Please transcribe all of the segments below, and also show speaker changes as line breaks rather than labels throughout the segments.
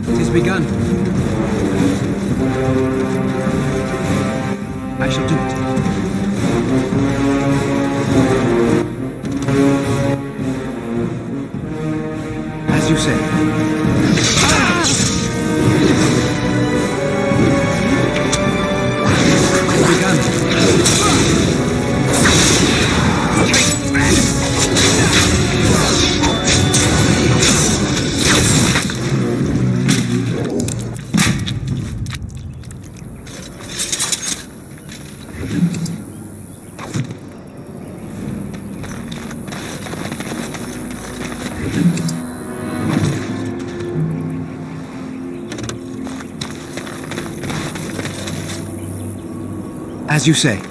It is begun. I shall do it. As you say. It's begun. As you say.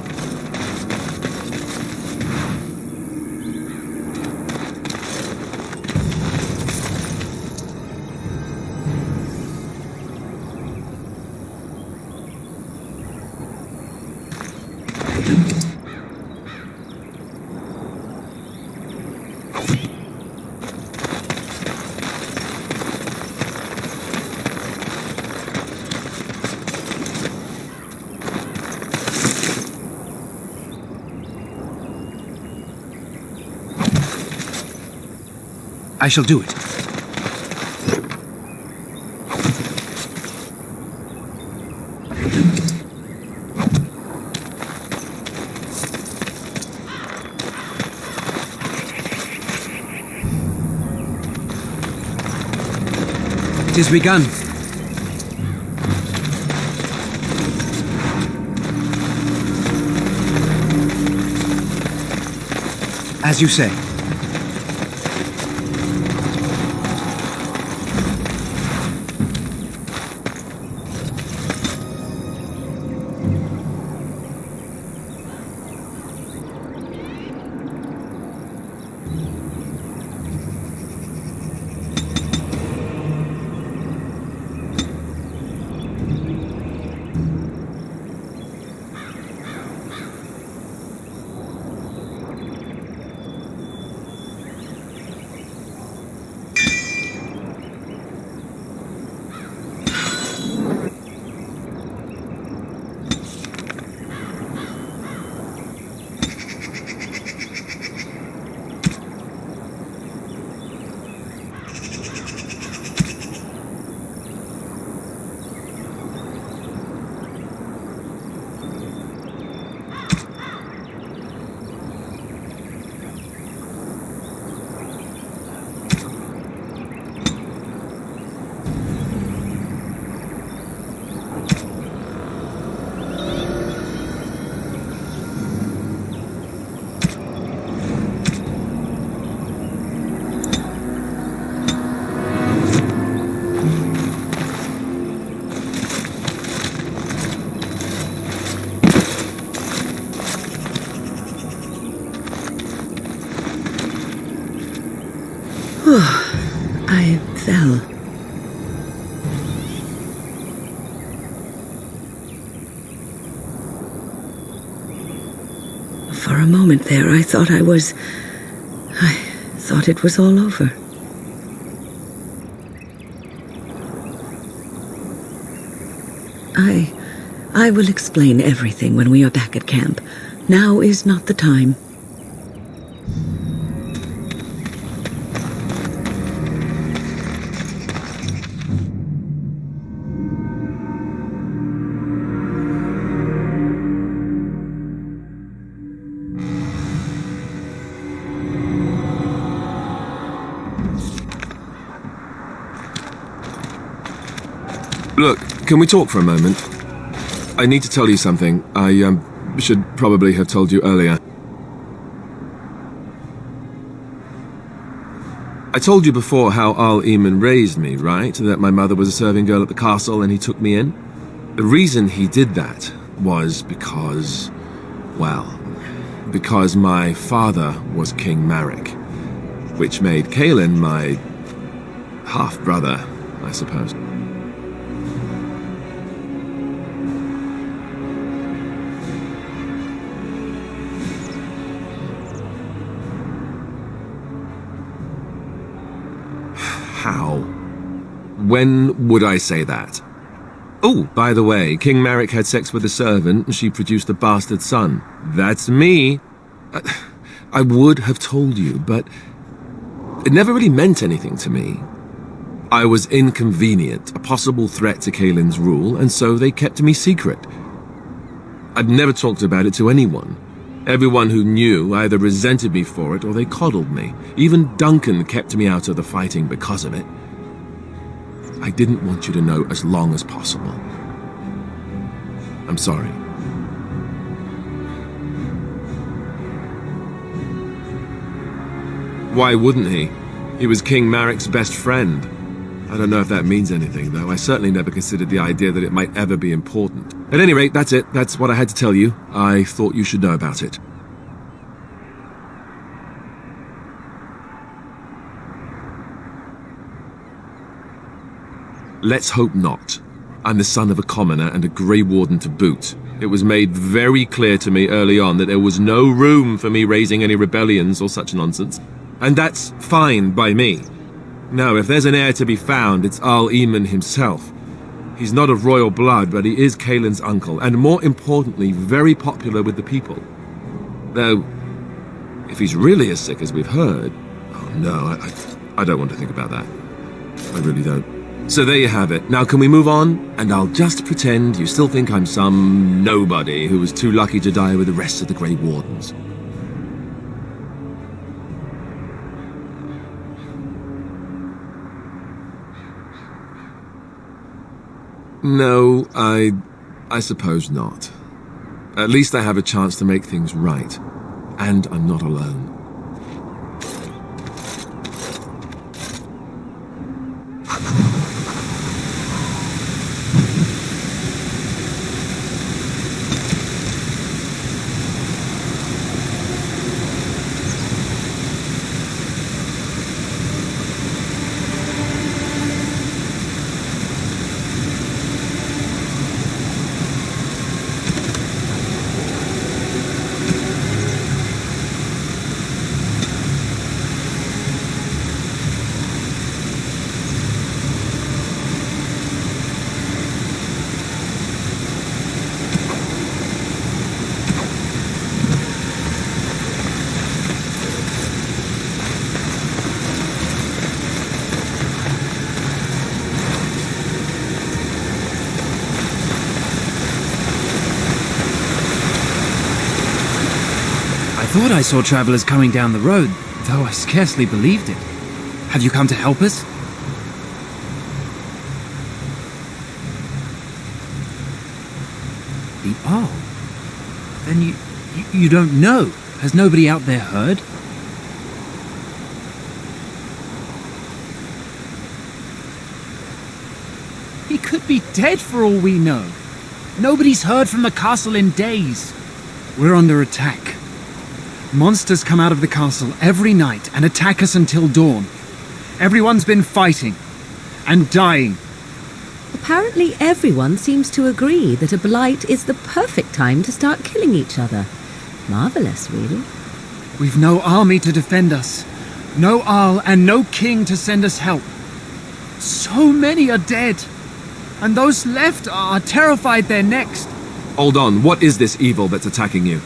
I shall do it. It is begun. As you say.
I fell. For a moment there, I thought it was all over. I will explain everything when we are back at camp. Now is not the time.
Look, can we talk for a moment? I need to tell you something. I should probably have told you earlier. I told you before how Al-Eamon raised me, right? That my mother was a serving girl at the castle and he took me in? The reason he did that was because, well, because my father was King Marek, which made Kaelin my half-brother, I suppose. how? When would I say that? Oh, by the way, King Marek had sex with a servant and she produced a bastard son. That's me. I would have told you, but it never really meant anything to me. I was inconvenient, a possible threat to Kaelin's rule, and so they kept me secret. I'd never talked about it to anyone. Everyone who knew either resented me for it or they coddled me. Even Duncan kept me out of the fighting because of it. I didn't want you to know as long as possible. I'm sorry. Why wouldn't he? He was King Marek's best friend. I don't know if that means anything, though. I certainly never considered the idea that it might ever be important. At any rate, that's it. That's what I had to tell you. I thought you should know about it. Let's hope not. I'm the son of a commoner and a Grey Warden to boot. It was made very clear to me early on that there was no room for me raising any rebellions or such nonsense. And that's fine by me. No, if there's an heir to be found, it's Arl Eamon himself. He's not of royal blood, but he is Kaelin's uncle, and more importantly, very popular with the people. Though, if he's really as sick as we've heard... Oh no, I don't want to think about that. I really don't. So there you have it. Now can we move on? And I'll just pretend you still think I'm some nobody who was too lucky to die with the rest of the Grey Wardens. No, I suppose not. At least I have a chance to make things right. And I'm not alone.
I thought I saw travelers coming down the road, though I scarcely believed it. Have you come to help us? The Arl? Then you don't know? Has nobody out there heard? He could be dead for all we know. Nobody's heard from the castle in days. We're under attack. Monsters come out of the castle every night and attack us until dawn. Everyone's been fighting and dying.
Apparently everyone seems to agree that a blight is the perfect time to start killing each other. Marvelous, really.
We've no army to defend us, no Arl and no king to send us help. So many are dead, and those left are terrified they're next.
Hold on, what is this evil that's attacking you?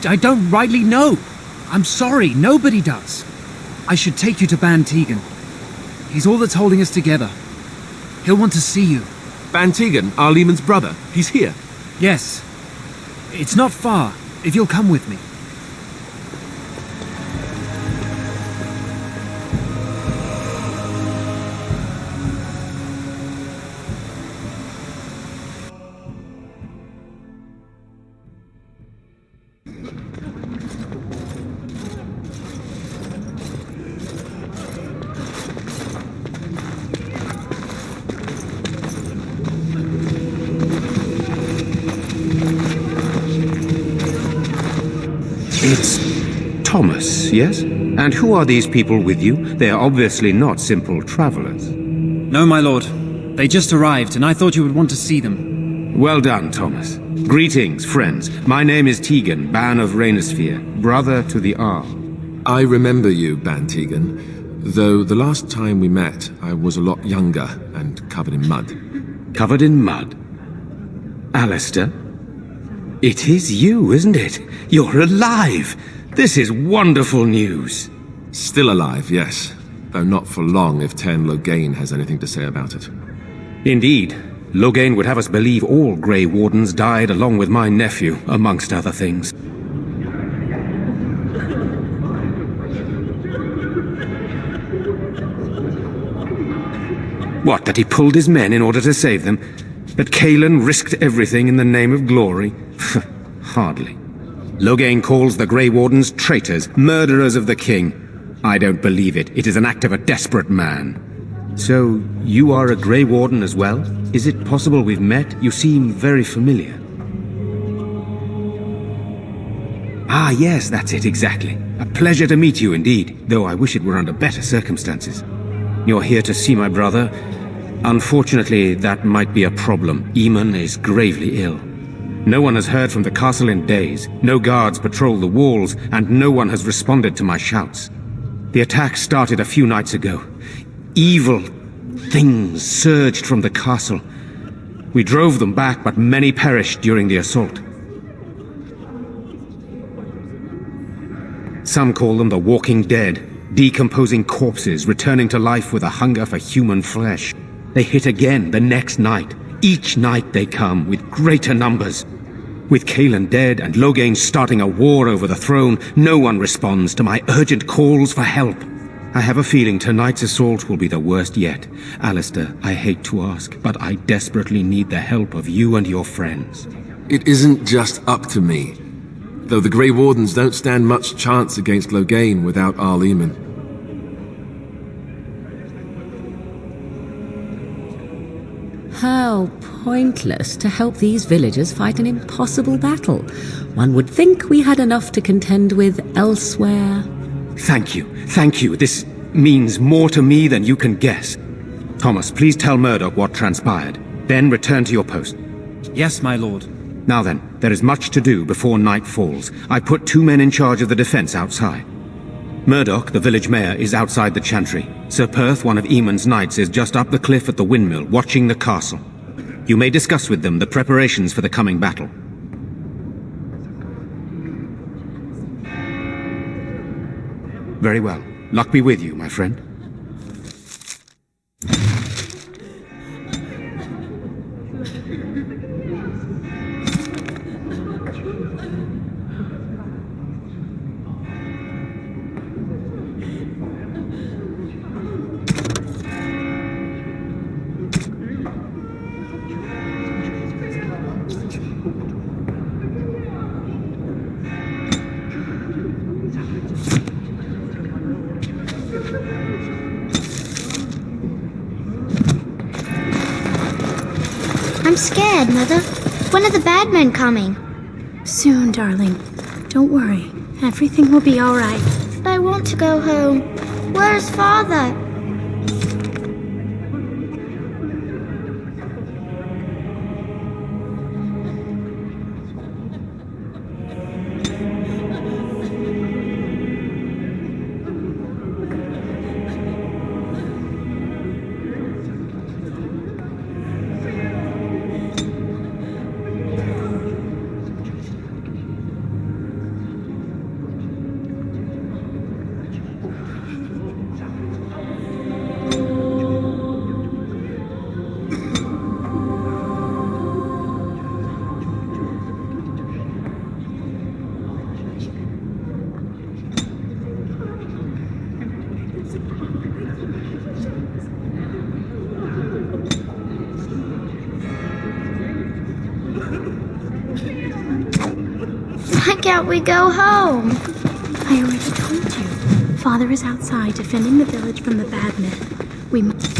I don't rightly know. I'm sorry, nobody does. I should take you to Ban Tegan. He's all that's holding us together. He'll want to see you.
Ban Tegan, Arl Eamon's brother. He's here.
Yes. It's not far, if you'll come with me.
It's Thomas, yes? And who are these people with you? They are obviously not simple travelers.
No, my lord. They just arrived, and I thought you would want to see them.
Well done, Thomas. Greetings, friends. My name is Tegan, Ban of Rainersphere, brother to the Arl.
I remember you, Ban Tegan. Though the last time we met, I was a lot younger and covered in mud.
Covered in mud? Alistair? It is you, isn't it? You're alive! This is wonderful news!
Still alive, yes. Though not for long if Ten Loghain has anything to say about it.
Indeed. Loghain would have us believe all Grey Wardens died along with my nephew, amongst other things. What, that he pulled his men in order to save them? That Cailan risked everything in the name of glory? Hardly. Loghain calls the Grey Wardens traitors, murderers of the king. I don't believe it. It is an act of a desperate man. So, you are a Grey Warden as well? Is it possible we've met? You seem very familiar. Ah, yes, that's it, exactly. A pleasure to meet you indeed, though I wish it were under better circumstances. You're here to see my brother. Unfortunately, that might be a problem. Eamon is gravely ill. No one has heard from the castle in days. No guards patrol the walls, and no one has responded to my shouts. The attack started a few nights ago. Evil things surged from the castle. We drove them back, but many perished during the assault. Some call them the Walking Dead, decomposing corpses returning to life with a hunger for human flesh. They hit again the next night. Each night they come, with greater numbers. With Cailan dead and Loghain starting a war over the throne, no one responds to my urgent calls for help. I have a feeling tonight's assault will be the worst yet. Alistair, I hate to ask, but I desperately need the help of you and your friends.
It isn't just up to me. Though the Grey Wardens don't stand much chance against Loghain without Arl Eamon.
How pointless to help these villagers fight an impossible battle. One would think we had enough to contend with elsewhere.
Thank you. Thank you. This means more to me than you can guess. Thomas, please tell Murdoch what transpired. Then return to your post.
Yes, my lord.
Now then, there is much to do before night falls. I put 2 men in charge of the defense outside. Murdoch, the village mayor, is outside the chantry. Sir Perth, one of Eamon's knights, is just up the cliff at the windmill, watching the castle. You may discuss with them the preparations for the coming battle. Very well. Luck be with you, my friend.
I'm scared, Mother. When are the bad men coming?
Soon, darling. Don't worry. Everything will be all right.
But I want to go home. Where's Father? Why can't we go home?
I already told you. Father is outside defending the village from the bad men. We must...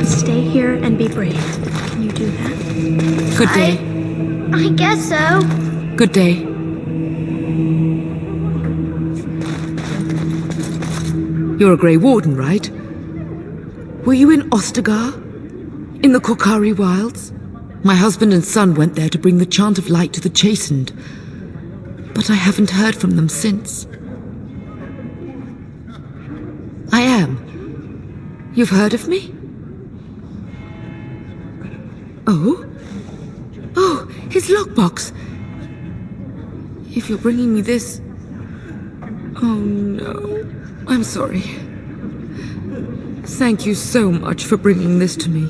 Stay here and be brave. Can you do that?
Good day.
I guess so.
Good day. You're a Grey Warden, right? Were you in Ostagar? In the Korkari Wilds? My husband and son went there to bring the chant of light to the chastened, but I haven't heard from them since. I am. You've heard of me? Oh? Oh, his lockbox. If you're bringing me this... Oh no. I'm sorry. Thank you so much for bringing this to me.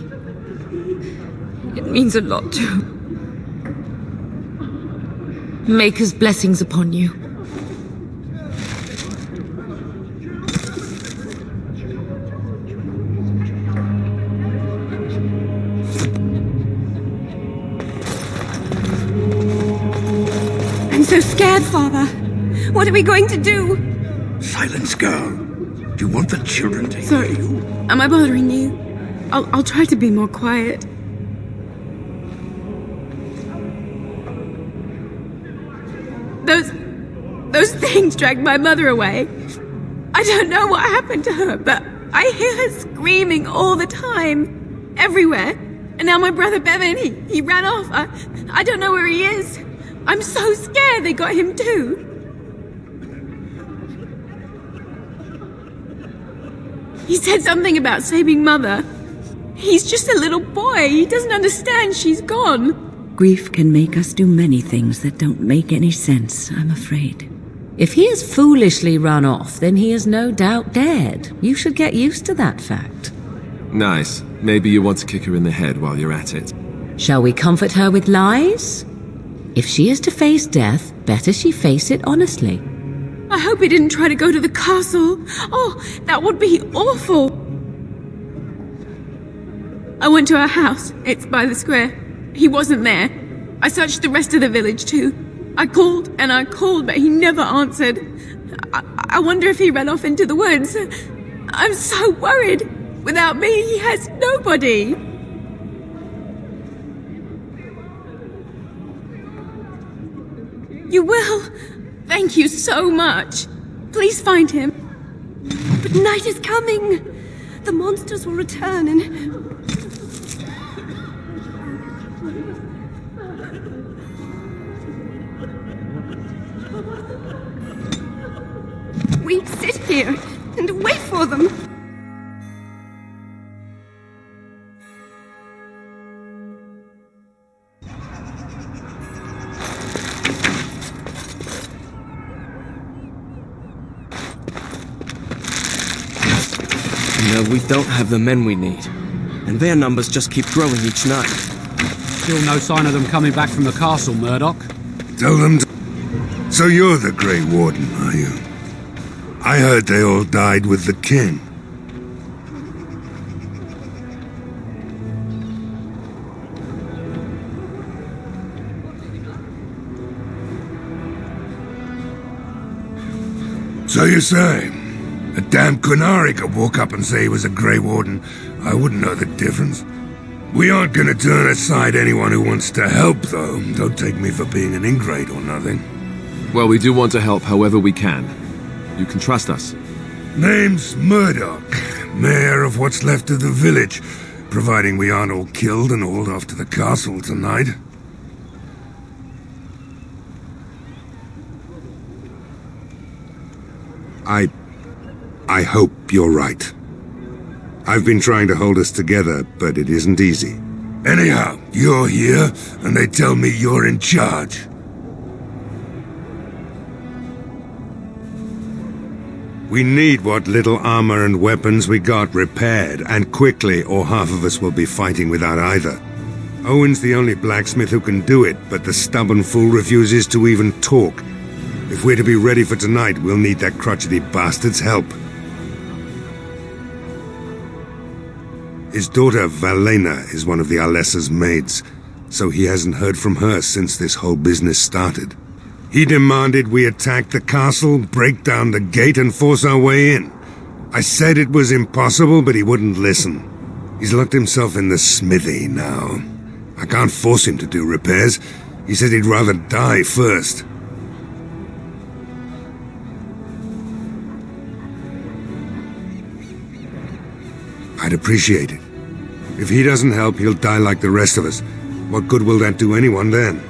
It means a lot to... Maker's blessings upon you.
I'm so scared, Father. What are we going to do?
Silence, girl. Do you want the children to
Sorry.
hear you?
Am I bothering you? I'll try to be more quiet. Those things dragged my mother away. I don't know what happened to her, but I hear her screaming all the time. Everywhere. And now my brother Bevan, he ran off. I don't know where he is. I'm so scared they got him too. He said something about saving Mother. He's just a little boy. He doesn't understand she's gone.
Grief can make us do many things that don't make any sense, I'm afraid. If he has foolishly run off, then he is no doubt dead. You should get used to that fact.
Nice. Maybe you want to kick her in the head while you're at it.
Shall we comfort her with lies? If she is to face death, better she face it honestly.
I hope he didn't try to go to the castle. Oh, that would be awful. I went to our house. It's by the square. He wasn't there. I searched the rest of the village too. I called and I called, but he never answered. I wonder if he ran off into the woods. I'm so worried. Without me, he has nobody. You will? Thank you so much. Please find him.
But night is coming. The monsters will return and... We sit here and wait for them.
We don't have the men we need, and their numbers just keep growing each night.
Still no sign of them coming back from the castle, Murdoch.
Tell them to... So you're the Grey Warden, are you? I heard they all died with the king. So you say? A damn Qunari could walk up and say he was a Grey Warden. I wouldn't know the difference. We aren't gonna turn aside anyone who wants to help, though. Don't take me for being an ingrate or nothing.
Well, we do want to help however we can. You can trust us.
Name's Murdoch, mayor of what's left of the village, providing we aren't all killed and hauled off to the castle tonight. I hope you're right. I've been trying to hold us together, but it isn't easy. Anyhow, you're here, and they tell me you're in charge. We need what little armor and weapons we got repaired, and quickly, or half of us will be fighting without either. Owen's the only blacksmith who can do it, but the stubborn fool refuses to even talk. If we're to be ready for tonight, we'll need that crotchety bastard's help. His daughter, Valena, is one of the Alessa's maids, so he hasn't heard from her since this whole business started. He demanded we attack the castle, break down the gate, and force our way in. I said it was impossible, but he wouldn't listen. He's locked himself in the smithy now. I can't force him to do repairs. He said he'd rather die first. I'd appreciate it. If he doesn't help, he'll die like the rest of us. What good will that do anyone then?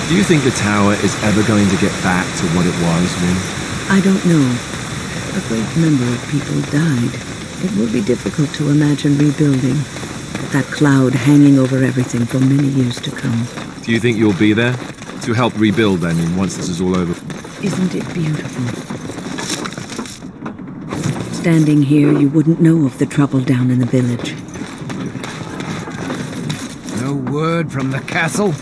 Do you think the tower is ever going to get back to what it was, Wynne?
I don't know. A great number of people died. It will be difficult to imagine rebuilding. That cloud hanging over everything for many years to come.
Do you think you'll be there? To help rebuild, I mean, once this is all over?
Isn't it beautiful? Standing here, you wouldn't know of the trouble down in the village.
No word from the castle?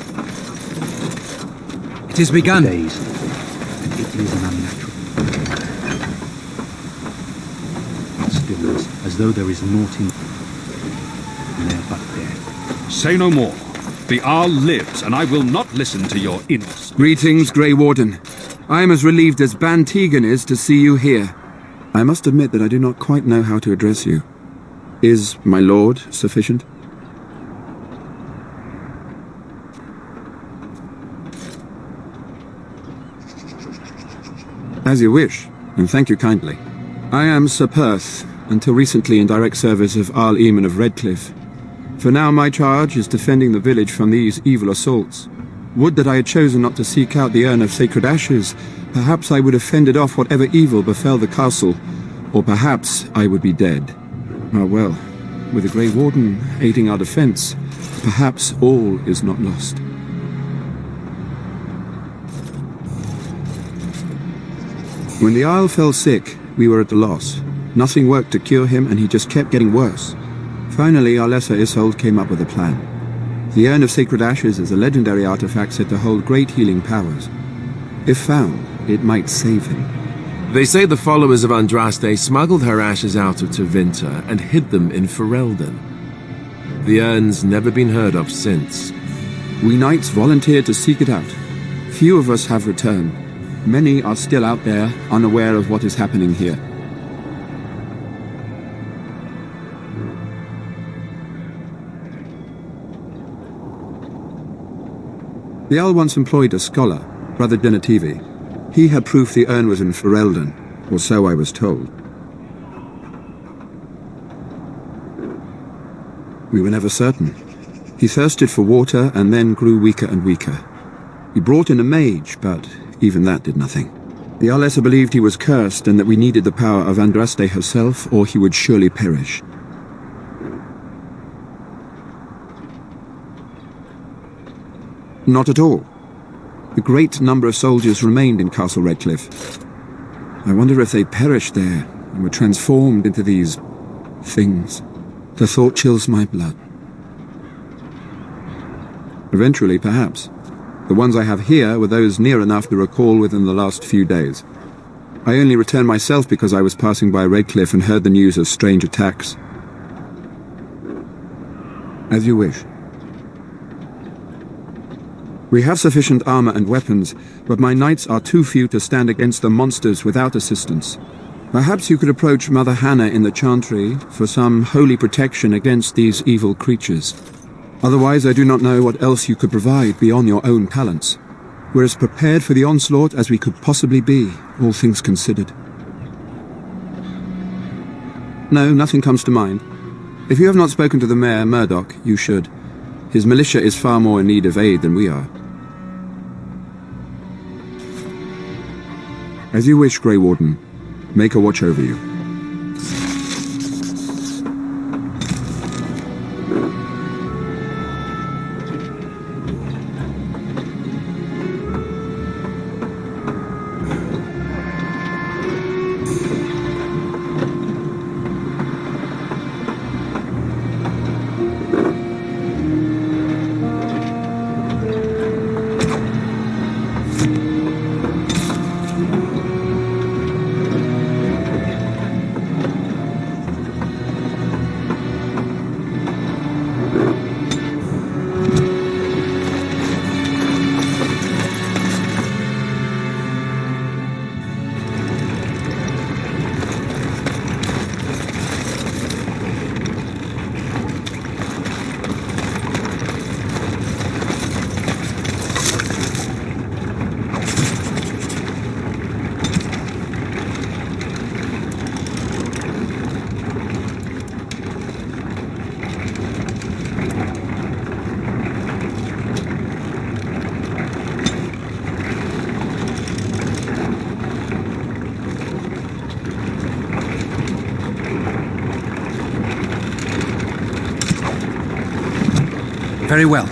It has begun.
Days. And it is an unnatural stillness, as though there is naught in there but death.
Say no more. The Arl lives, and I will not listen to your innocence.
Greetings, Grey Warden. I am as relieved as Ban Tegan is to see you here. I must admit that I do not quite know how to address you. Is my lord sufficient? As you wish, and thank you kindly. I am Sir Perth, until recently in direct service of Arl Eamon of Redcliffe. For now my charge is defending the village from these evil assaults. Would that I had chosen not to seek out the urn of sacred ashes. Perhaps I would have fended off whatever evil befell the castle, or perhaps I would be dead. Ah well, with the Grey Warden aiding our defense, perhaps all is not lost. When the Isle fell sick, we were at a loss. Nothing worked to cure him, and he just kept getting worse. Finally, our lesser Isolde came up with a plan. The Urn of Sacred Ashes is a legendary artifact said to hold great healing powers. If found, it might save him.
They say the followers of Andraste smuggled her ashes out of Tevinter and hid them in Ferelden. The urn's never been heard of since.
We knights volunteered to seek it out. Few of us have returned. Many are still out there, unaware of what is happening here. The Jarl once employed a scholar, Brother Genetivi. He had proof the urn was in Ferelden, or so I was told. We were never certain. He thirsted for water and then grew weaker and weaker. He brought in a mage, but even that did nothing. The Arlessa believed he was cursed and that we needed the power of Andraste herself, or he would surely perish. Not at all. A great number of soldiers remained in Castle Redcliffe. I wonder if they perished there and were transformed into these things. The thought chills my blood. Eventually, perhaps. The ones I have here were those near enough to recall within the last few days. I only returned myself because I was passing by Redcliffe and heard the news of strange attacks. As you wish. We have sufficient armor and weapons, but my knights are too few to stand against the monsters without assistance. Perhaps you could approach Mother Hannah in the Chantry for some holy protection against these evil creatures. Otherwise, I do not know what else you could provide beyond your own talents. We're as prepared for the onslaught as we could possibly be, all things considered. No, nothing comes to mind. If you have not spoken to the Mayor, Murdoch, you should. His militia is far more in need of aid than we are. As you wish, Grey Warden. Make a watch over you.
Very well.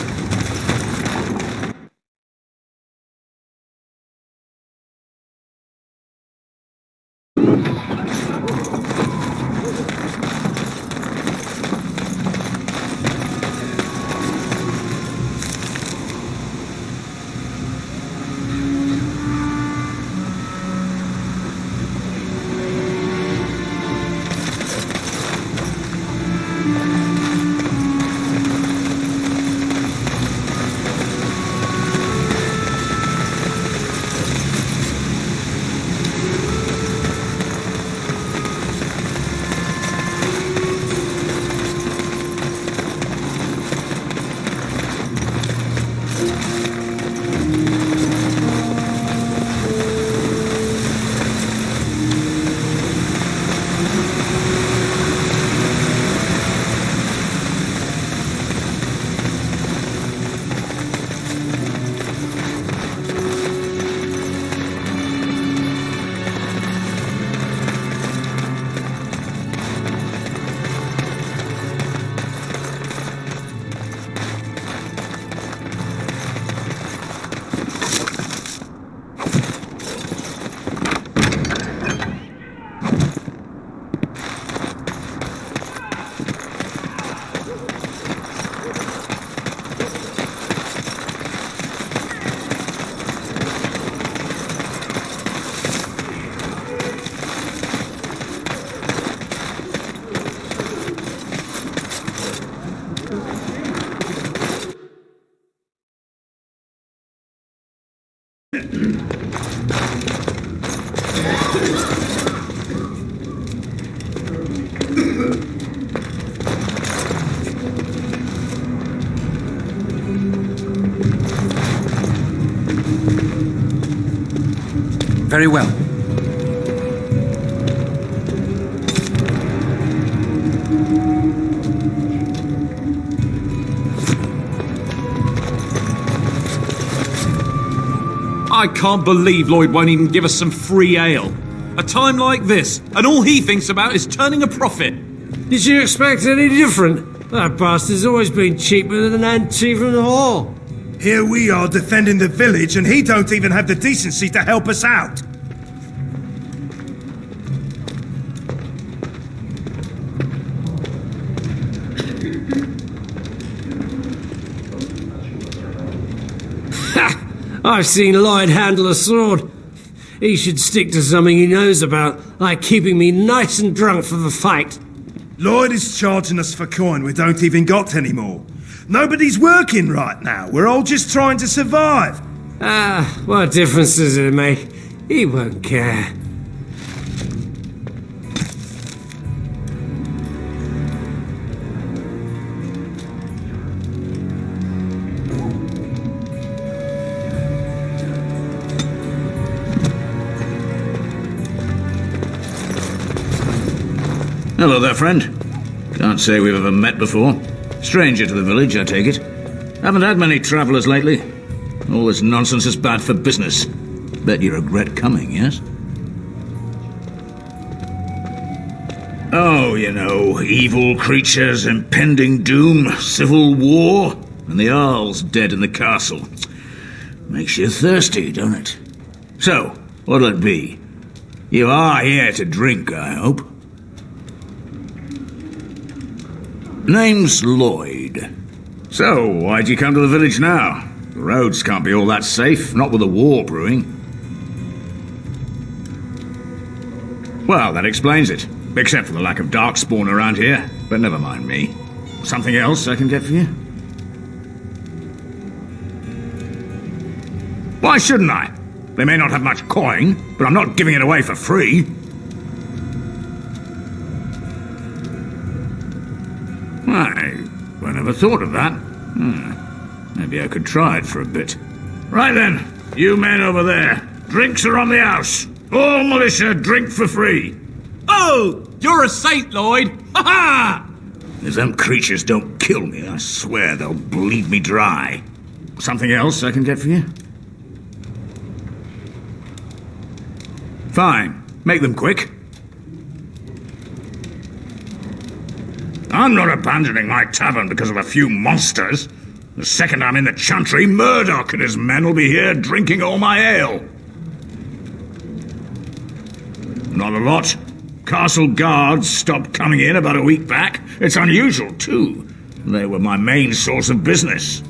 Very well.
I can't believe Lloyd won't even give us some free ale. A time like this, and all he thinks about is turning a profit.
Did you expect any different? That bastard's always been cheaper than an ante from the hall.
Here we are defending the village, and he don't even have the decency to help us out.
I've seen Lloyd handle a sword. He should stick to something he knows about, like keeping me nice and drunk for the fight.
Lloyd is charging us for coin we don't even got anymore. Nobody's working right now. We're all just trying to survive.
What difference does it make? He won't care.
Hello there, friend. Can't say we've ever met before. Stranger to the village, I take it. Haven't had many travellers lately. All this nonsense is bad for business. Bet you regret coming, yes? Oh, you know, evil creatures, impending doom, civil war, and the Earl's dead in the castle. Makes you thirsty, don't it? So, what'll it be? You are here to drink, I hope. Name's Lloyd. So, why'd you come to the village now? The roads can't be all that safe, not with a war brewing. Well, that explains it. Except for the lack of Darkspawn around here. But never mind me. Something else I can get for you? Why shouldn't I? They may not have much coin, but I'm not giving it away for free. I never thought of that. Maybe I could try it for a bit. Right then, you men over there. Drinks are on the house. All militia drink for free.
Oh, you're a saint, Lloyd. Ha ha!
If them creatures don't kill me, I swear they'll bleed me dry. Something else I can get for you? Fine. Make them quick. I'm not abandoning my tavern because of a few monsters. The second I'm in the chantry, Murdoch and his men will be here drinking all my ale. Not a lot. Castle guards stopped coming in about a week back. It's unusual, too. They were my main source of business.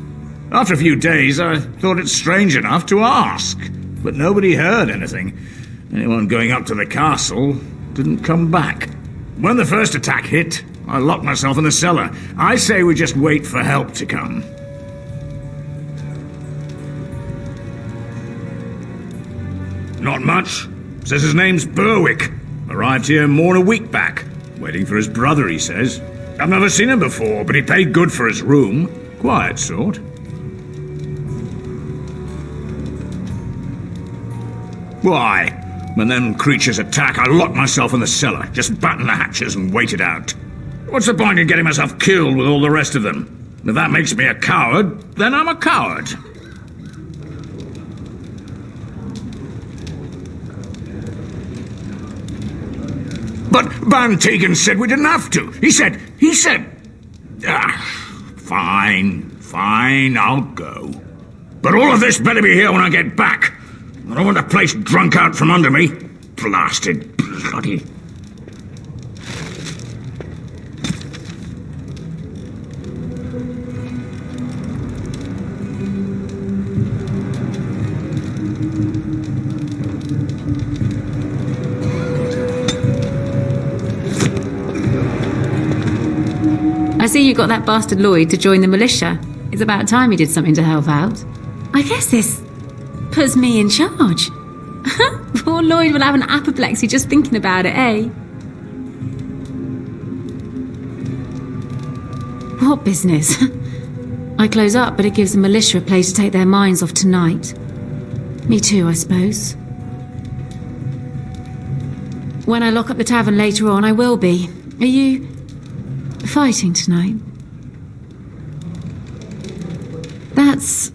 After a few days, I thought it strange enough to ask. But nobody heard anything. Anyone going up to the castle didn't come back. When the first attack hit, I locked myself in the cellar. I say we just wait for help to come. Not much. Says his name's Berwick. Arrived here more than a week back. Waiting for his brother, he says. I've never seen him before, but he paid good for his room. Quiet sort. Why? When them creatures attack, I lock myself in the cellar. Just batten the hatches and wait it out. What's the point in getting myself killed with all the rest of them? If that makes me a coward, then I'm a coward. But Van Tegan said we didn't have to. He said... Fine, I'll go. But all of this better be here when I get back. I don't want the place drunk out from under me. Blasted bloody...
I see you got that bastard Lloyd to join the militia. It's about time he did something to help out. I guess this puts me in charge. Poor Lloyd will have an apoplexy just thinking about it, eh? What business? I close up, but it gives the militia a place to take their minds off tonight. Me too, I suppose. When I lock up the tavern later on, I will be. Are you fighting tonight? That's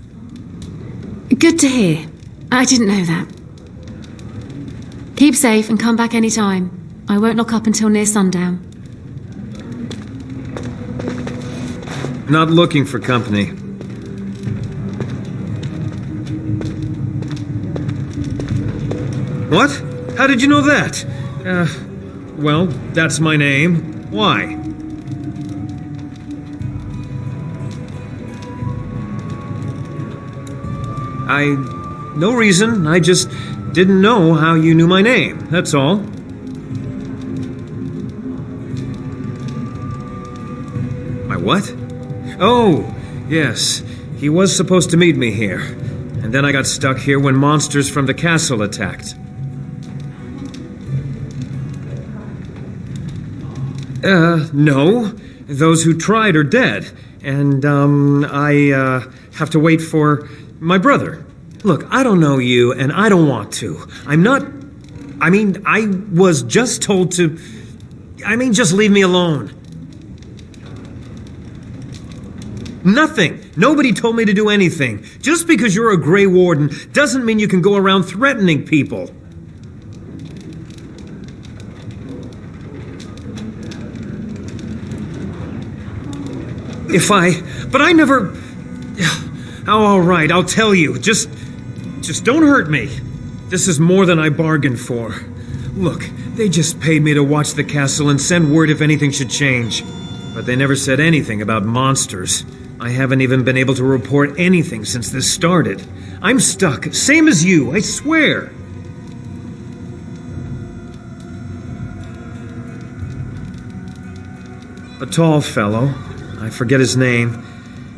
good to hear. I didn't know that. Keep safe and come back any time. I won't lock up until near sundown.
Not looking for company. What? How did you know that? Well, that's my name. Why? No reason. I just didn't know how you knew my name, that's all. My what? Oh, yes. He was supposed to meet me here. And then I got stuck here when monsters from the castle attacked. No. Those who tried are dead. And, I have to wait for my brother. Look, I don't know you, and I don't want to. I was just told to... just leave me alone. Nothing. Nobody told me to do anything. Just because you're a Grey Warden doesn't mean you can go around threatening people. But I never... Oh, all right, I'll tell you. Just don't hurt me. This is more than I bargained for. Look, they just paid me to watch the castle and send word if anything should change. But they never said anything about monsters. I haven't even been able to report anything since this started. I'm stuck, same as you, I swear. A tall fellow, I forget his name.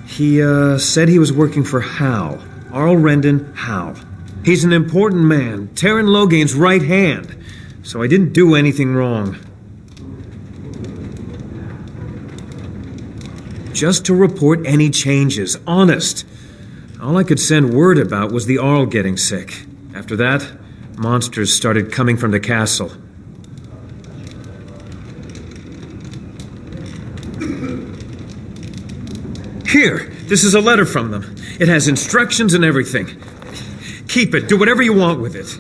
He said he was working for Hal. Arl Rendon Hal. He's an important man, Terran Logain's right hand. So I didn't do anything wrong. Just to report any changes, honest. All I could send word about was the Arl getting sick. After that, monsters started coming from the castle. Here, this is a letter from them. It has instructions and everything. Keep it, do whatever you want with it.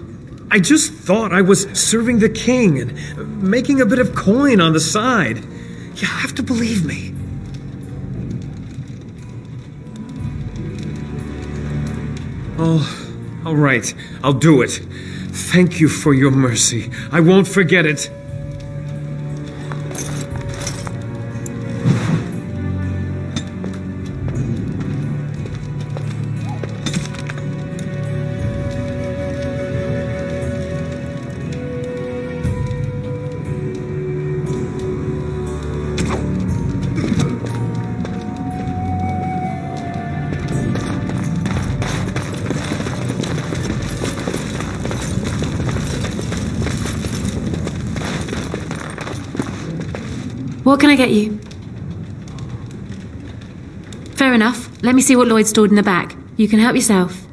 I just thought I was serving the king and making a bit of coin on the side. You have to believe me. Oh, all right, I'll do it. Thank you for your mercy. I won't forget it.
What can I get you? Fair enough. Let me see what Lloyd stored in the back. You can help yourself.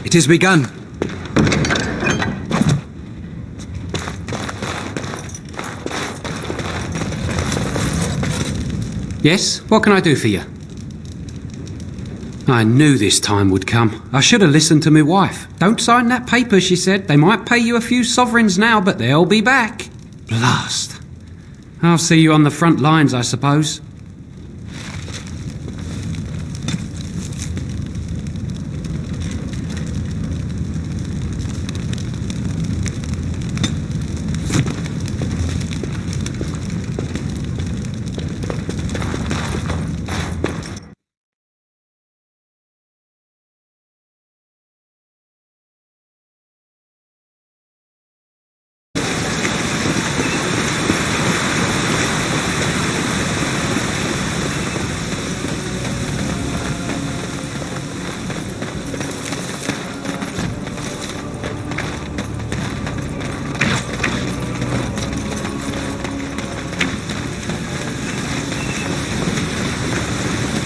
It has begun. Yes, what can I do for you? I knew this time would come. I should have listened to my wife. Don't sign that paper, she said. They might pay you a few sovereigns now, but they'll be back. Blast. I'll see you on the front lines, I suppose.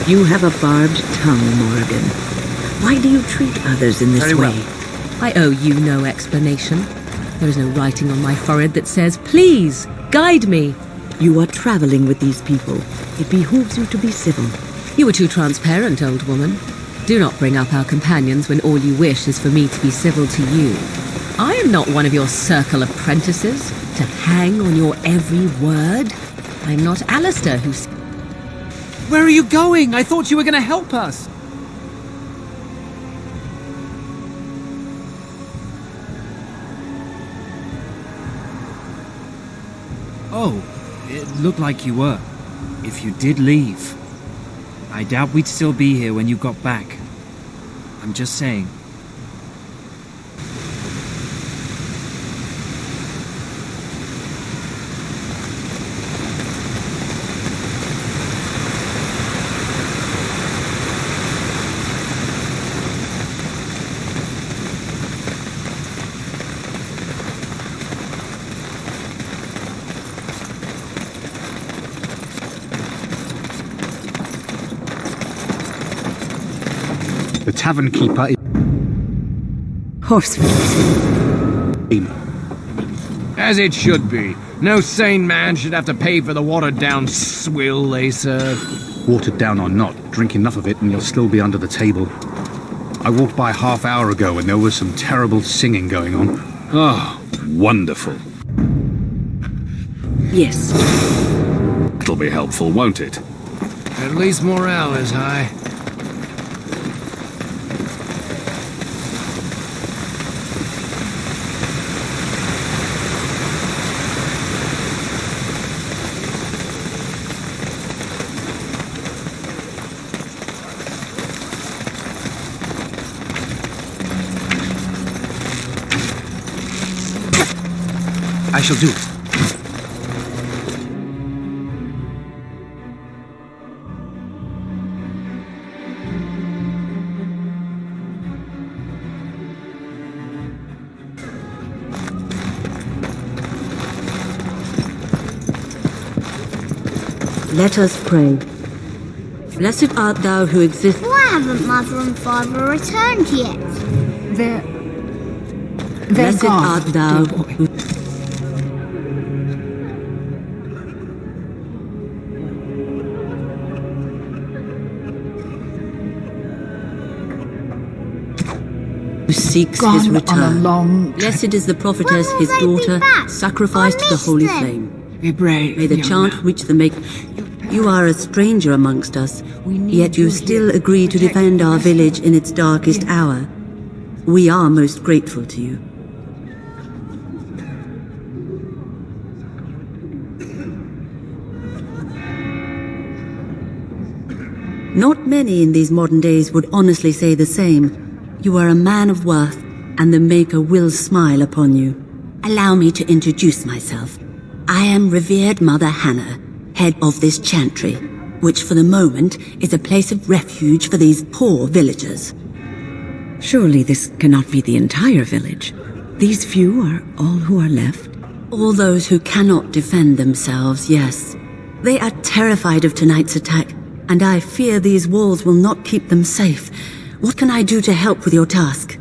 You have a barbed tongue, Morgan. Why do you treat others in this way?
I owe you no explanation. There is no writing on my forehead that says, "Please, guide me."
You are traveling with these people. It behooves you to be civil.
You were too transparent, old woman. Do not bring up our companions when all you wish is for me to be civil to you. I am not one of your circle apprentices, to hang on your every word. I am not Alistair who's...
Where are you going? I thought you were going to help us. Oh, it looked like you were. If you did leave, I doubt we'd still be here when you got back. I'm just saying.
The tavern keeper is...
Horseflies.
As it should be. No sane man should have to pay for the watered-down swill they serve.
Watered down or not, drink enough of it and you'll still be under the table. I walked by half hour ago and there was some terrible singing going on. Oh, wonderful.
Yes.
It'll be helpful, won't it?
At least morale is high. I shall do it.
Let us pray. Blessed art thou who exists.
Why haven't Mother and Father returned yet?
They're Blessed
gone,
art thou who... who seeks his return. Blessed is the prophetess, his daughter, sacrificed to the holy flame.
Be brave.
May the chant reach the make. You are a stranger amongst us, yet you still agree to defend our village in its darkest hour. We are most grateful to you. Not many in these modern days would honestly say the same. You are a man of worth, and the Maker will smile upon you. Allow me to introduce myself. I am revered Mother Hannah, head of this chantry, which for the moment is a place of refuge for these poor villagers. Surely this cannot be the entire village. These few are all who are left? All those who cannot defend themselves, yes. They are terrified of tonight's attack, and I fear these walls will not keep them safe. What can I do to help with your task?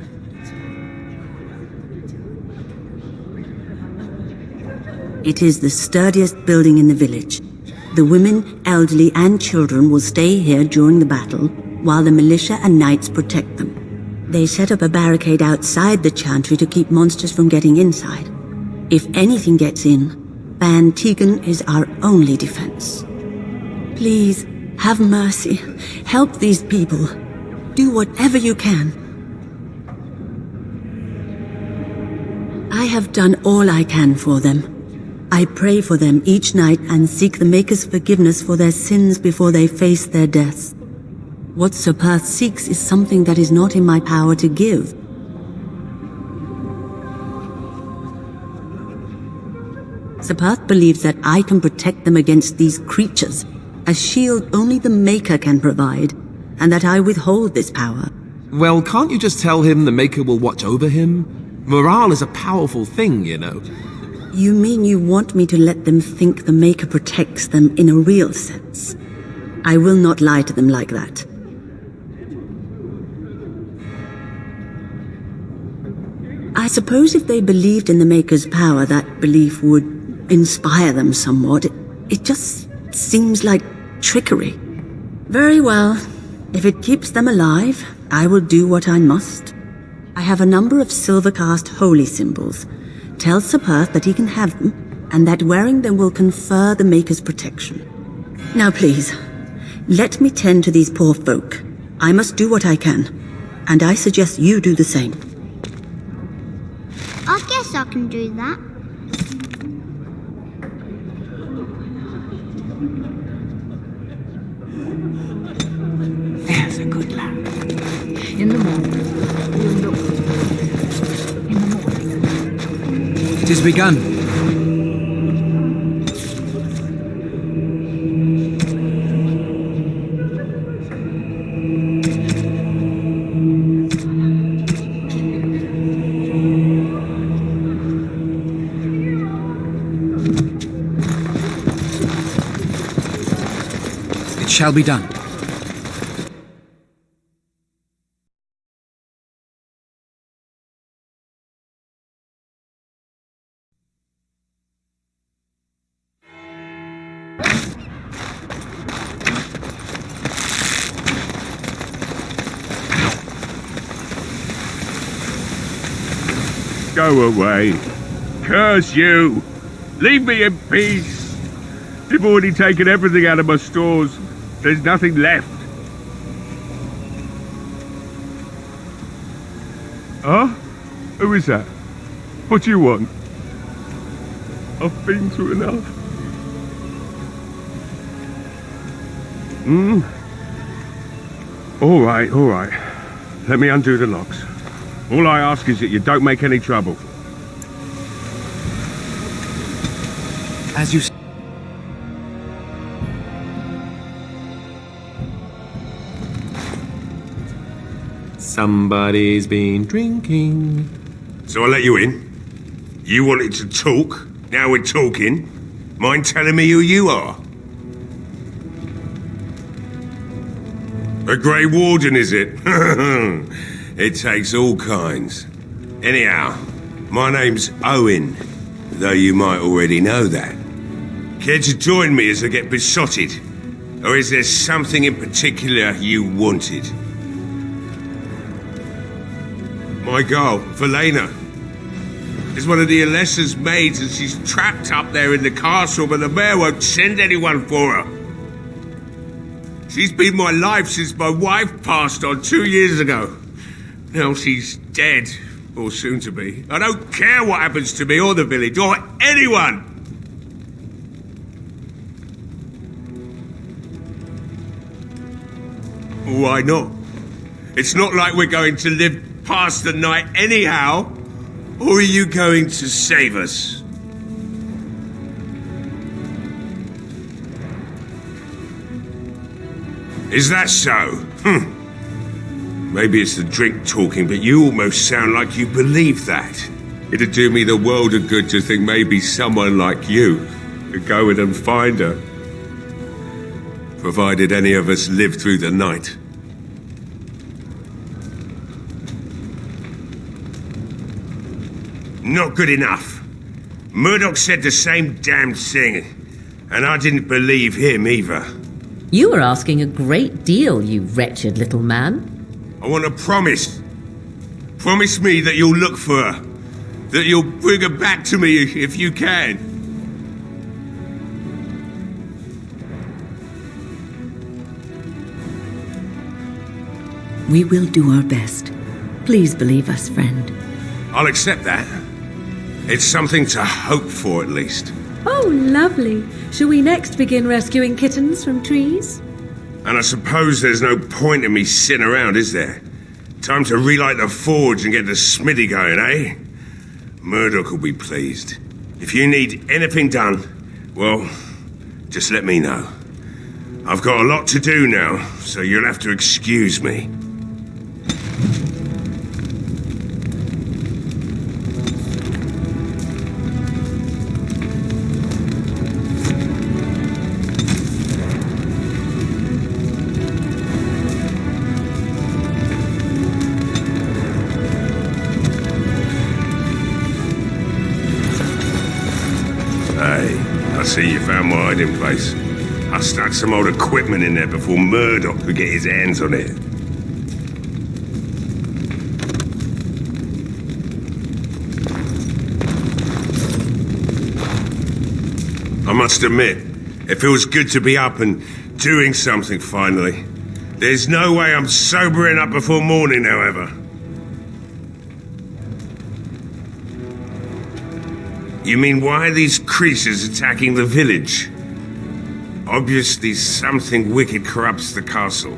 It is the sturdiest building in the village. The women, elderly, and children will stay here during the battle, while the militia and knights protect them. They set up a barricade outside the chantry to keep monsters from getting inside. If anything gets in, Ban Tegan is our only defense. Please, have mercy. Help these people. Do whatever you can. I have done all I can for them. I pray for them each night and seek the Maker's forgiveness for their sins before they face their deaths. What Sir Perth seeks is something that is not in my power to give. Sir Perth believes that I can protect them against these creatures, a shield only the Maker can provide, and that I withhold this power.
Well, can't you just tell him the Maker will watch over him? Morale is a powerful thing, you know.
You mean you want me to let them think the Maker protects them in a real sense? I will not lie to them like that. I suppose if they believed in the Maker's power, that belief would inspire them somewhat. It just seems like trickery. Very well. If it keeps them alive, I will do what I must. I have a number of silver-cast holy symbols. Tell Sir Perth that he can have them, and that wearing them will confer the Maker's protection. Now please, let me tend to these poor folk. I must do what I can, and I suggest you do the same.
I guess I can do that.
There's a good lad. In the morning, we'll look. In the morning.
It has begun. It shall be done.
Go away. Curse you! Leave me in peace! You've already taken everything out of my stores. There's nothing left. Huh? Who is that? What do you want? I've been through enough. All right. Let me undo the locks. All I ask is that you don't make any trouble.
As you
Somebody's been drinking.
So I let you in. You wanted to talk. Now we're talking. Mind telling me who you are? A Grey Warden, is it? It takes all kinds. Anyhow, my name's Owen, though you might already know that. Care to join me as I get besotted? Or is there something in particular you wanted? My girl, Valena, is one of the Alessa's maids, and she's trapped up there in the castle, but the mayor won't send anyone for her. She's been my life since my wife passed on 2 years ago. Now she's dead, or soon to be. I don't care what happens to me or the village, or anyone! Why not? It's not like we're going to live past the night anyhow. Or are you going to save us? Is that so? Maybe it's the drink talking, but you almost sound like you believe that. It'd do me the world of good to think maybe someone like you could go in and find her. Provided any of us live through the night. Not good enough. Murdoch said the same damn thing, and I didn't believe him either.
You are asking a great deal, you wretched little man.
I want a promise. Promise me that you'll look for her. That you'll bring her back to me if you can.
We will do our best. Please believe us, friend.
I'll accept that. It's something to hope for, at least.
Oh, lovely. Shall we next begin rescuing kittens from trees?
And I suppose there's no point in me sitting around, is there? Time to relight the forge and get the smithy going, eh? Murdoch will be pleased. If you need anything done, well, just let me know. I've got a lot to do now, so you'll have to excuse me. me. I see you found my hiding place. I stuck some old equipment in there before Murdoch could get his hands on it. I must admit, it feels good to be up and doing something finally. There's no way I'm sobering up before morning, however. You mean, why are these creatures attacking the village? Obviously something wicked corrupts the castle.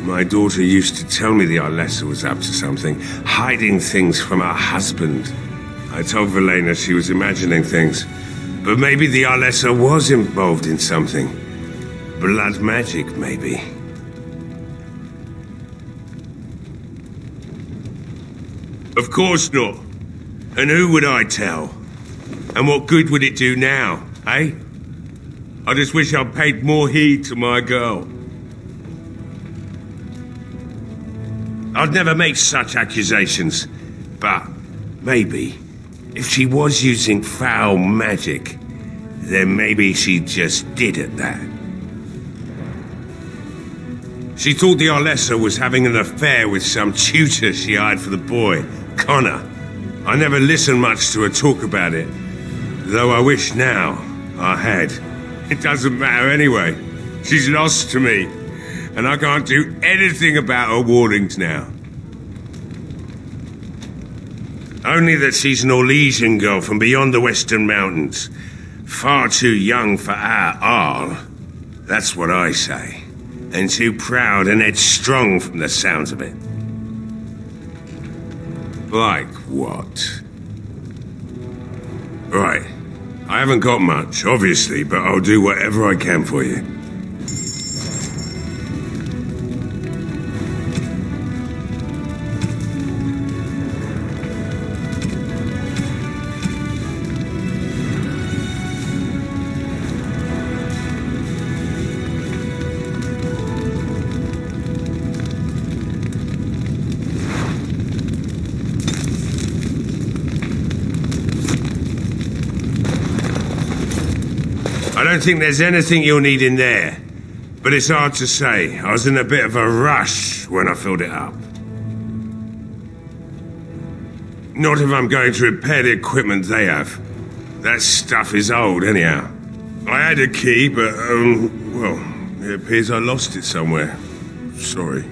My daughter used to tell me the Arlessa was up to something, hiding things from her husband. I told Velena she was imagining things, but maybe the Arlessa was involved in something. Blood magic, maybe. Of course not. And who would I tell? And what good would it do now, eh? I just wish I'd paid more heed to my girl. I'd never make such accusations, but maybe, if she was using foul magic, then maybe she just did at that. She thought the Arlessa was having an affair with some tutor she hired for the boy, Connor. I never listened much to her talk about it, though I wish now I had. It doesn't matter anyway. She's lost to me, and I can't do anything about her warnings now. Only that she's an Orlesian girl from beyond the Western Mountains. Far too young for our Arl. That's what I say. And too proud and headstrong from the sounds of it. Like what? Right. I haven't got much, obviously, but I'll do whatever I can for you. I don't think there's anything you'll need in there, but it's hard to say. I was in a bit of a rush when I filled it up. Not if I'm going to repair the equipment they have. That stuff is old, anyhow. I had a key, but, well, it appears I lost it somewhere. Sorry.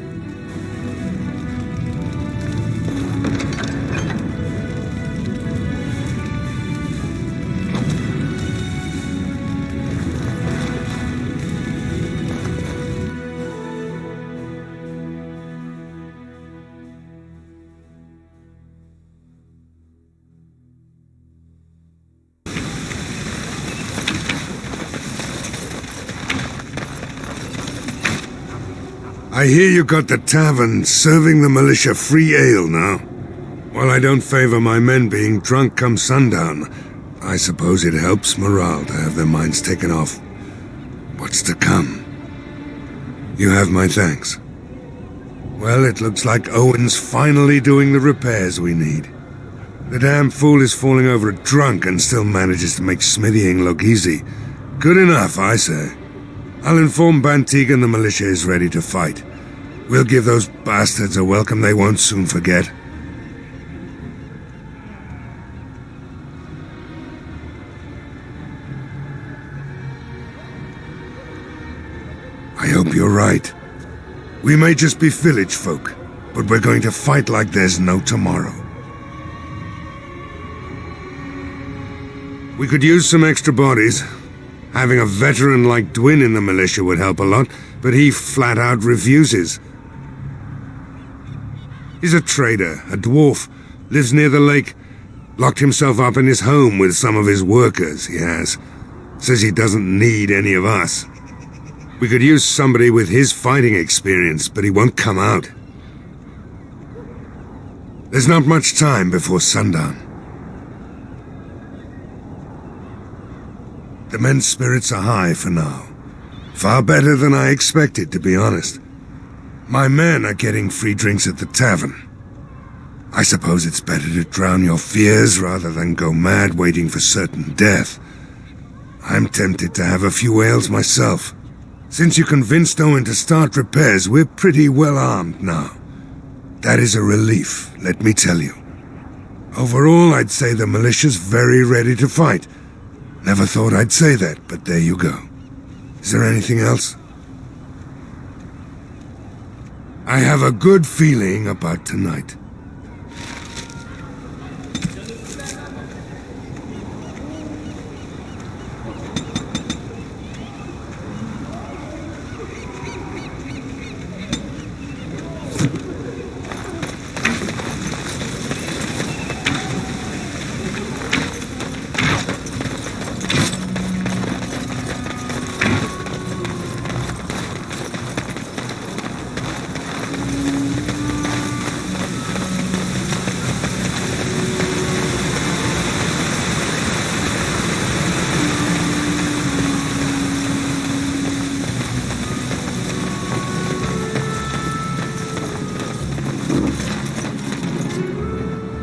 I hear you got the tavern serving the militia free ale now. While I don't favor my men being drunk come sundown, I suppose it helps morale to have their minds taken off what's to come. You have my thanks. Well, it looks like Owen's finally doing the repairs we need. The damn fool is falling over drunk and still manages to make smithying look easy. Good enough, I say. I'll inform Bantig and the militia is ready to fight. We'll give those bastards a welcome they won't soon forget. I hope you're right. We may just be village folk, but we're going to fight like there's no tomorrow. We could use some extra bodies. Having a veteran like Wynne in the militia would help a lot, but he flat out refuses. He's a trader, a dwarf, lives near the lake, locked himself up in his home with some of his workers, he has. Says he doesn't need any of us. We could use somebody with his fighting experience, but he won't come out. There's not much time before sundown. The men's spirits are high for now. Far better than I expected, to be honest. My men are getting free drinks at the tavern. I suppose it's better to drown your fears rather than go mad waiting for certain death. I'm tempted to have a few ales myself. Since you convinced Owen to start repairs, we're pretty well armed now. That is a relief, let me tell you. Overall, I'd say the militia's very ready to fight. Never thought I'd say that, but there you go. Is there anything else? I have a good feeling about tonight.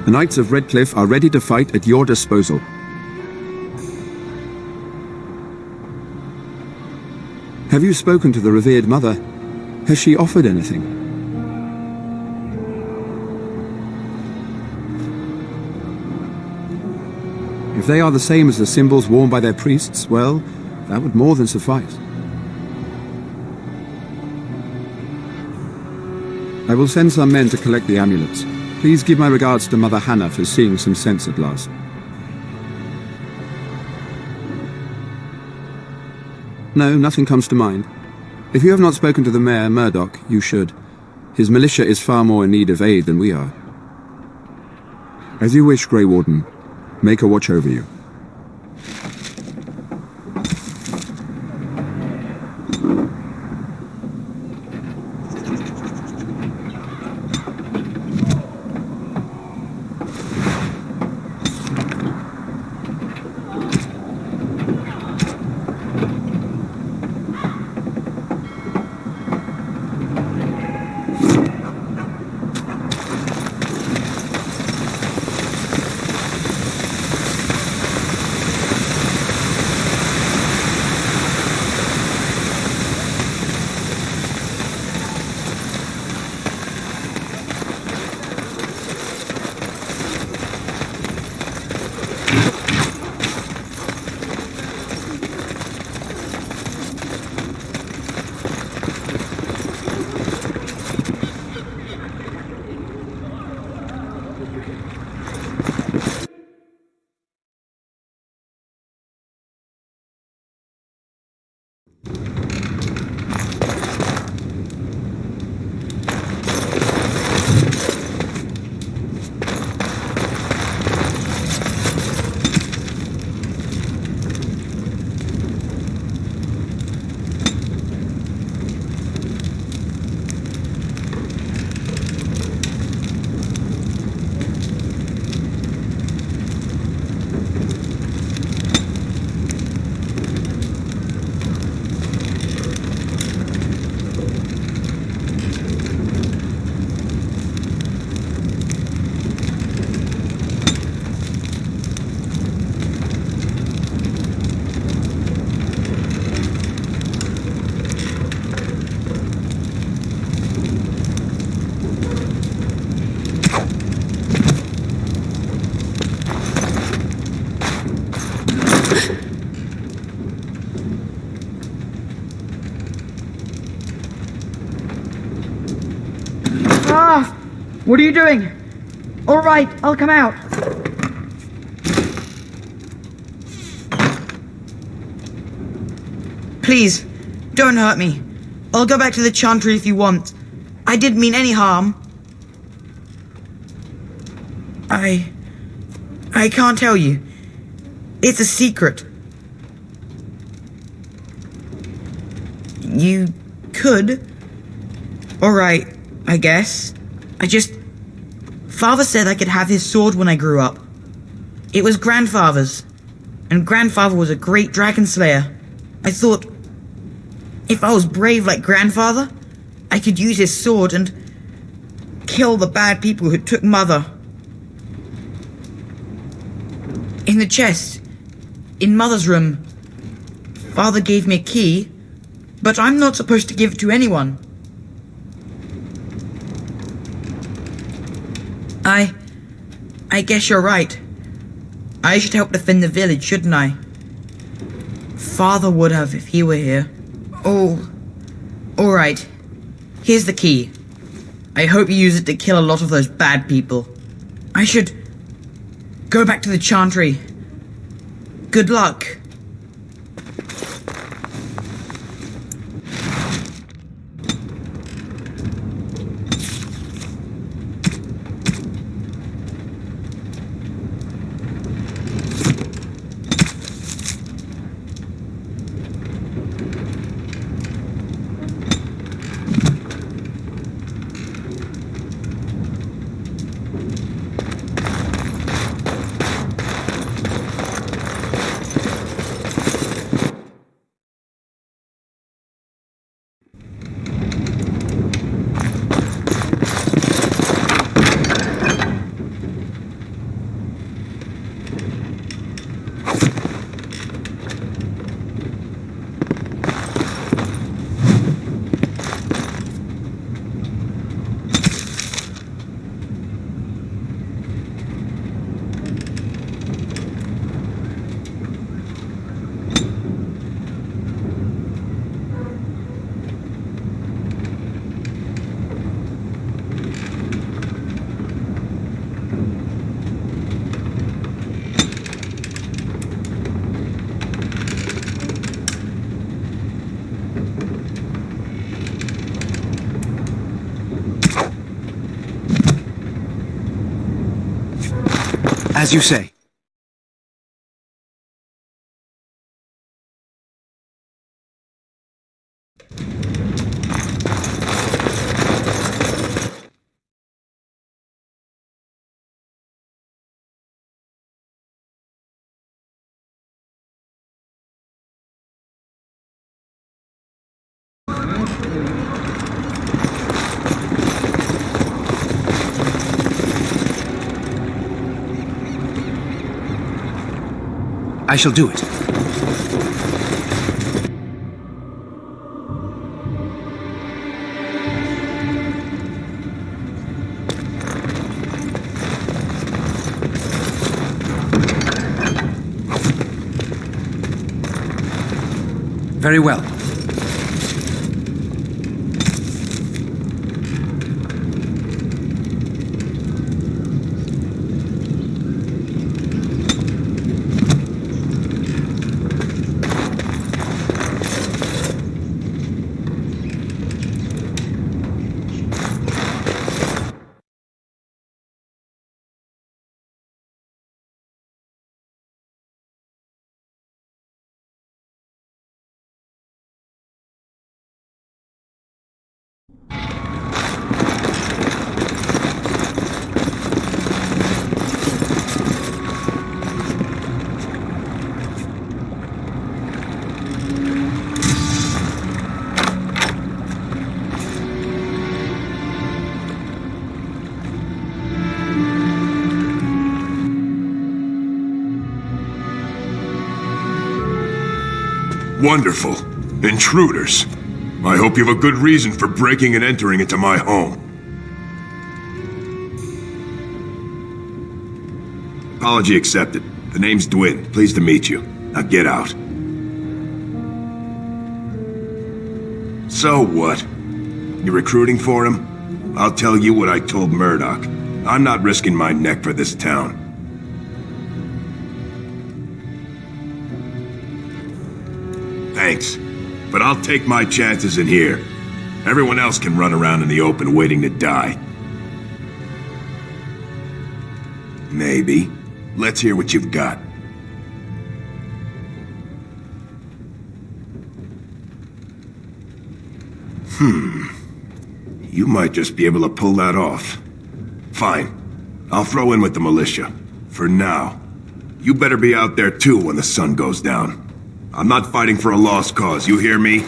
The Knights of Redcliffe are ready to fight at your disposal. Have you spoken to the revered mother? Has she offered anything? If they are the same as the symbols worn by their priests, well, that would more than suffice. I will send some men to collect the amulets. Please give my regards to Mother Hannah for seeing some sense at last. No, nothing comes to mind. If you have not spoken to the Mayor, Murdoch, you should. His militia is far more in need of aid than we are. As you wish, Grey Warden. Make a watch over you.
What are you doing? All right, I'll come out. Please, don't hurt me. I'll go back to the Chantry if you want. I didn't mean any harm. I can't tell you. It's a secret. You could. All right, I guess. Father said I could have his sword when I grew up. It was Grandfather's, and Grandfather was a great dragon slayer. I thought, if I was brave like Grandfather, I could use his sword and kill the bad people who took Mother. In the chest, in Mother's room, Father gave me a key, but I'm not supposed to give it to anyone. I guess you're right. I should help defend the village, shouldn't I? Father would have if he were here. Oh, alright. Here's the key. I hope you use it to kill a lot of those bad people. I should go back to the chantry. Good luck.
As you say. I shall do it. Very well.
Wonderful. Intruders. I hope you have a good reason for breaking and entering into my home. Apology accepted. The name's Wynne. Pleased to meet you. Now get out. So what? You recruiting for him? I'll tell you what I told Murdoch. I'm not risking my neck for this town. Thanks, but I'll take my chances in here. Everyone else can run around in the open waiting to die. Maybe. Let's hear what you've got. You might just be able to pull that off. Fine. I'll throw in with the militia. For now. You better be out there too when the sun goes down. I'm not fighting for a lost cause, you hear me?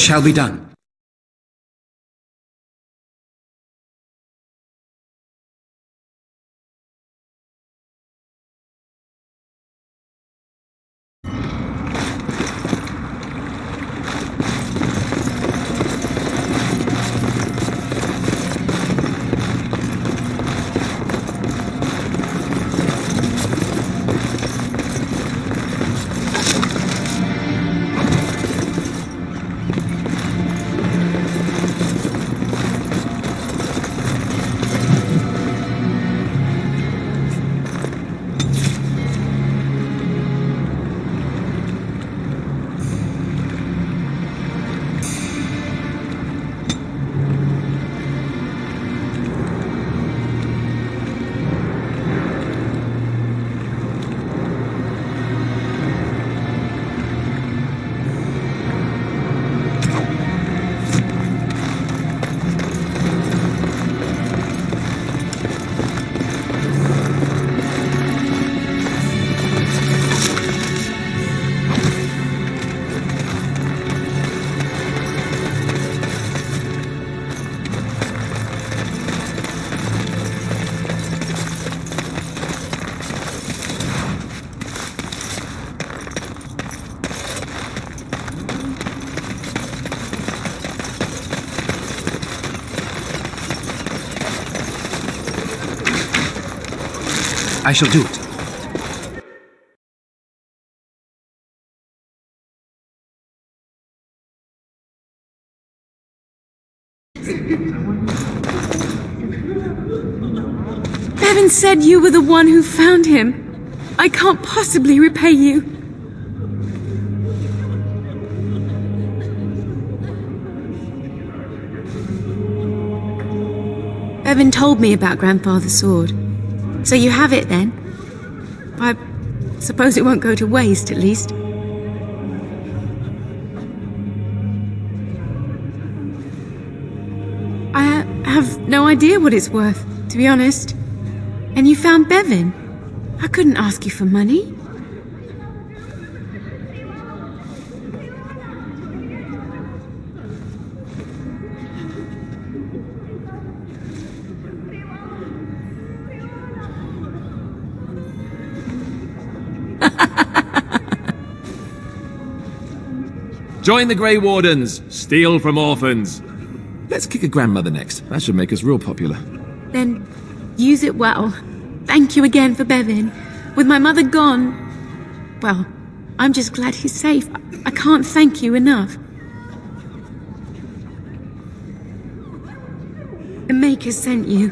shall be done. I shall do it.
Bevan said you were the one who found him. I can't possibly repay you. Bevan told me about Grandfather's sword. So you have it then? I suppose it won't go to waste, at least. I have no idea what it's worth, to be honest. And you found Bevan. I couldn't ask you for money.
Join the Grey Wardens. Steal from orphans. Let's kick a grandmother next. That should make us real popular.
Then use it well. Thank you again for Bevan. With my mother gone, well, I'm just glad he's safe. I can't thank you enough. The Maker sent you.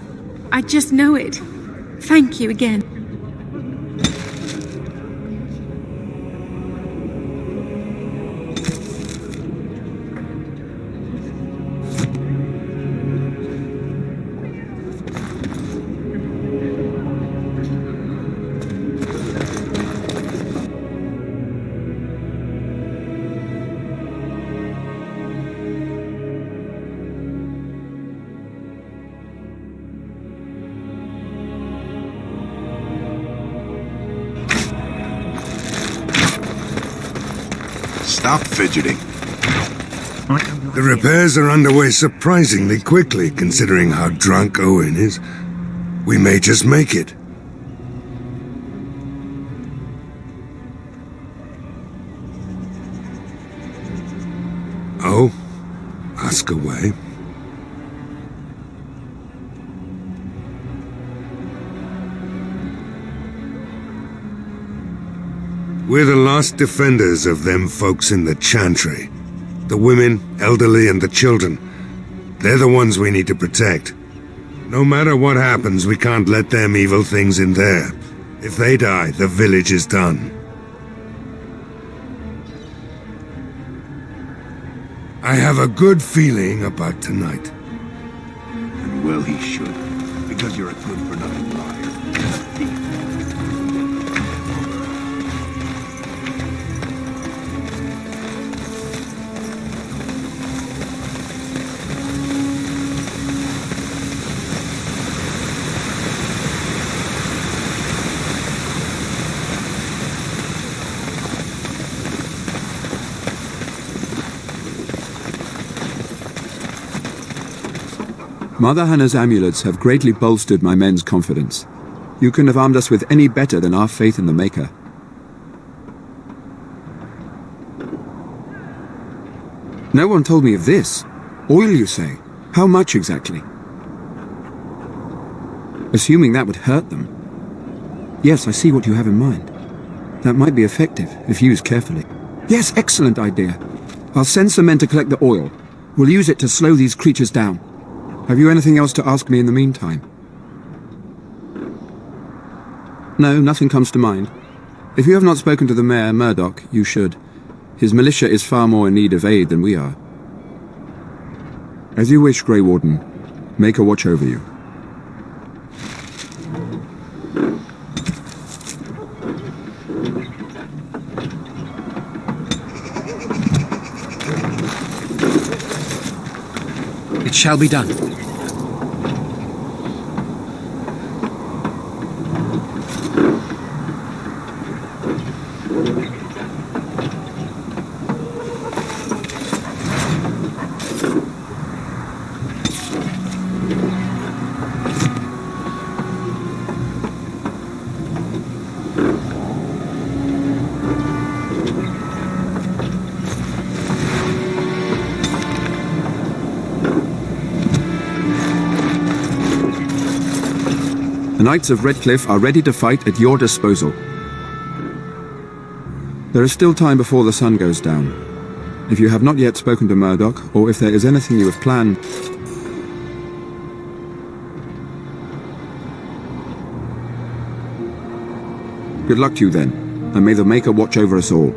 I just know it. Thank you again.
Stop fidgeting. The repairs are underway surprisingly quickly, considering how drunk Owen is. We may just make it. Oh? Ask away. We're the last defenders of them folks in the Chantry. The women, elderly, and the children. They're the ones we need to protect. No matter what happens, we can't let them evil things in there. If they die, the village is done. I have a good feeling about tonight.
And well he should, because you're a good-for-nothing liar.
Mother Hannah's amulets have greatly bolstered my men's confidence. You couldn't have armed us with any better than our faith in the Maker. No one told me of this. Oil, you say? How much exactly? Assuming that would hurt them. Yes, I see what you have in mind. That might be effective, if used carefully. Yes, excellent idea. I'll send some men to collect the oil. We'll use it to slow these creatures down. Have you anything else to ask me in the meantime? No, nothing comes to mind. If you have not spoken to the Mayor, Murdoch, you should. His militia is far more in need of aid than we are. As you wish, Grey Warden. Make a watch over you.
It shall be done.
The Knights of Redcliffe are ready to fight at your disposal. There is still time before the sun goes down. If you have not yet spoken to Murdoch, or if there is anything you have planned... Good luck to you then, and may the Maker watch over us all.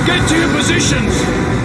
Get to your positions!